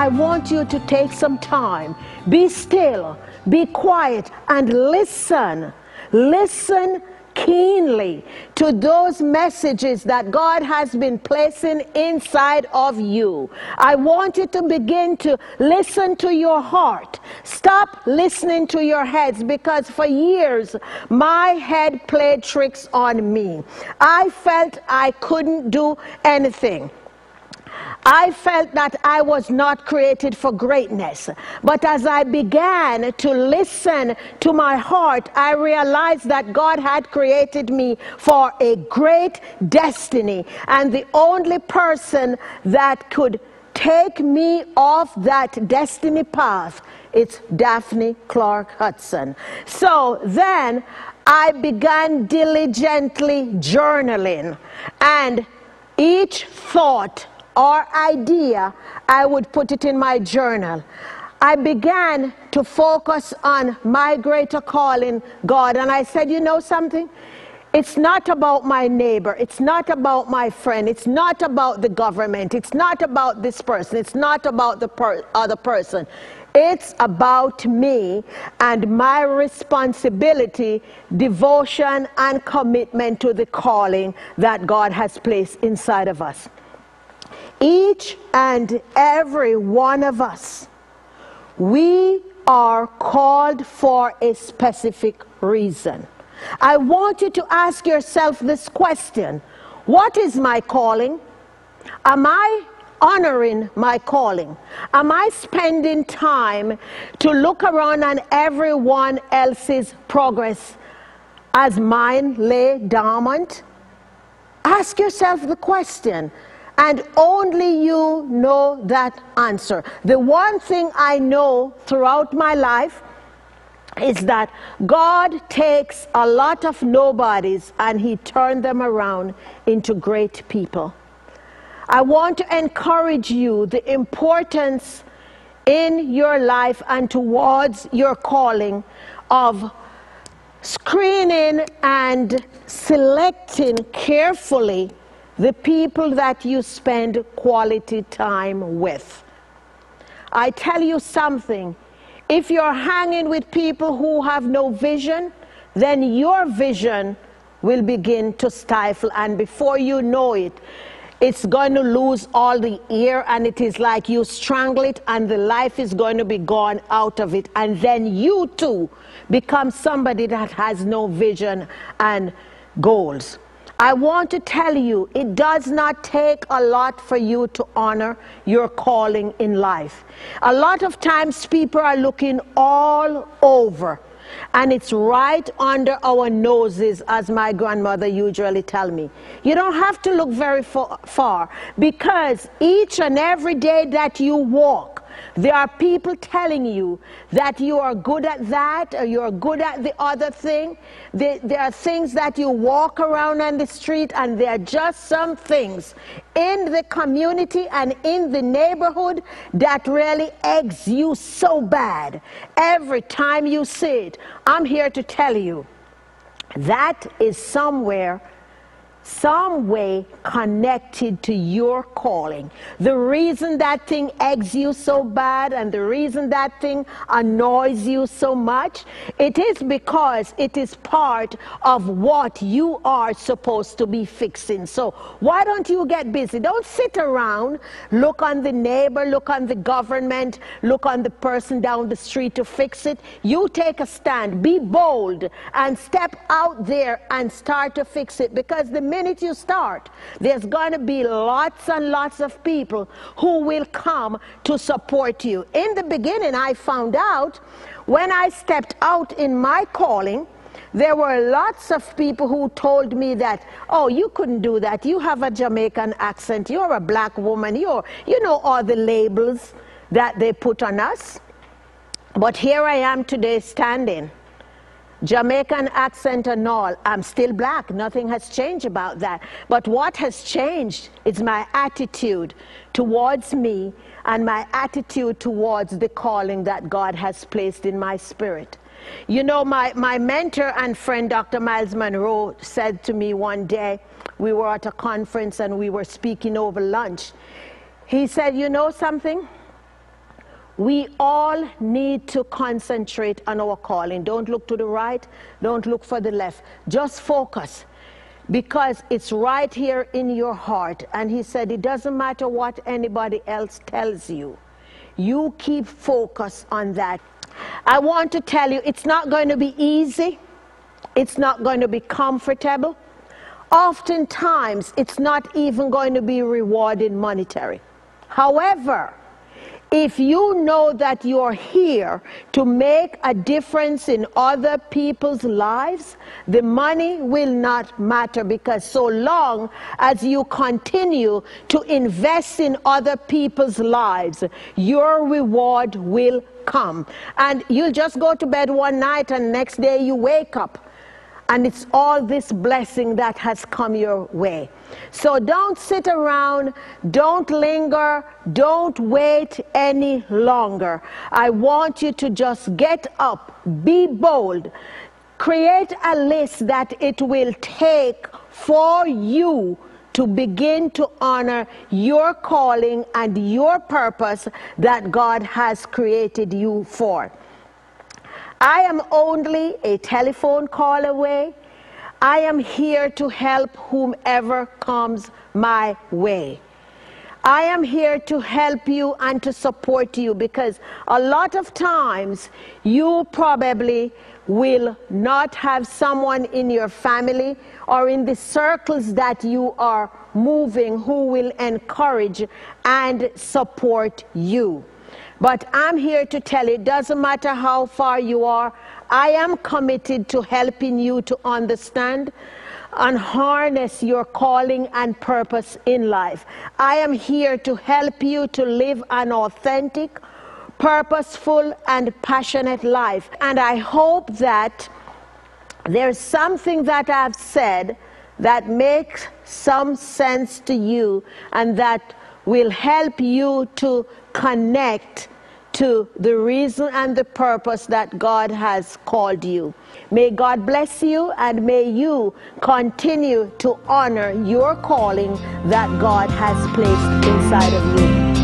I want you to take some time, be still, be quiet, and listen. Listen keenly to those messages that God has been placing inside of you. I want you to begin to listen to your heart. Stop listening to your heads, because for years my head played tricks on me. I felt I couldn't do anything. I felt that I was not created for greatness. But as I began to listen to my heart, I realized that God had created me for a great destiny. And the only person that could take me off that destiny path, it's Daphne Clarke-Hudson. So then I began diligently journaling, and each thought or idea, I would put it in my journal. I began to focus on my greater calling, God, and I said, you know something? It's not about my neighbor. It's not about my friend. It's not about the government. It's not about this person. It's not about the other person. It's about me and my responsibility, devotion, and commitment to the calling that God has placed inside of us. Each and every one of us, we are called for a specific reason. I want you to ask yourself this question: what is my calling? Am I honoring my calling? Am I spending time to look around on everyone else's progress as mine lay dormant? Ask yourself the question. And only you know that answer. The one thing I know throughout my life is that God takes a lot of nobodies and he turned them around into great people. I want to encourage you the importance in your life and towards your calling of screening and selecting carefully the people that you spend quality time with. I tell you something, if you're hanging with people who have no vision, then your vision will begin to stifle, and before you know it, it's going to lose all the air, and it is like you strangle it and the life is going to be gone out of it, and then you too become somebody that has no vision and goals. I want to tell you, it does not take a lot for you to honor your calling in life. A lot of times people are looking all over, and it's right under our noses, as my grandmother usually tell me. You don't have to look very far, because each and every day that you walk, there are people telling you that you are good at that, or you're good at the other thing. There are things that you walk around on the street, and there are just some things in the community and in the neighborhood that really eggs you so bad. Every time you see it, I'm here to tell you, that is somewhere, some way connected to your calling. The reason that thing eggs you so bad and the reason that thing annoys you so much, it is because it is part of what you are supposed to be fixing. So why don't you get busy? Don't sit around, look on the neighbor, look on the government, look on the person down the street to fix it. You take a stand, be bold, and step out there and start to fix it, because the minute you start, there's going to be lots and lots of people who will come to support you. In the beginning, I found out when I stepped out in my calling, there were lots of people who told me that, oh, you couldn't do that. You have a Jamaican accent. You're a black woman. You know all the labels that they put on us. But here I am today standing. Jamaican accent and all, I'm still black. Nothing has changed about that. But what has changed is my attitude towards me and my attitude towards the calling that God has placed in my spirit. You know, my mentor and friend, Dr. Miles Monroe, said to me one day, we were at a conference and we were speaking over lunch. He said, you know something? We all need to concentrate on our calling. Don't look to the right. Don't look for the left. Just focus, because it's right here in your heart. And he said, it doesn't matter what anybody else tells you. You keep focus on that. I want to tell you, it's not going to be easy. It's not going to be comfortable. Oftentimes, it's not even going to be rewarded monetary. However, if you know that you're here to make a difference in other people's lives, the money will not matter, because so long as you continue to invest in other people's lives, your reward will come. And you'll just go to bed one night and next day you wake up, and it's all this blessing that has come your way. So don't sit around, don't linger, don't wait any longer. I want you to just get up, be bold, create a list that it will take for you to begin to honor your calling and your purpose that God has created you for. I am only a telephone call away. I am here to help whomever comes my way. I am here to help you and to support you, because a lot of times you probably will not have someone in your family or in the circles that you are moving who will encourage and support you. But I'm here to tell you, it doesn't matter how far you are, I am committed to helping you to understand and harness your calling and purpose in life. I am here to help you to live an authentic, purposeful, and passionate life. And I hope that there's something that I've said that makes some sense to you and that will help you to connect to the reason and the purpose that God has called you. May God bless you, and may you continue to honor your calling that God has placed inside of you.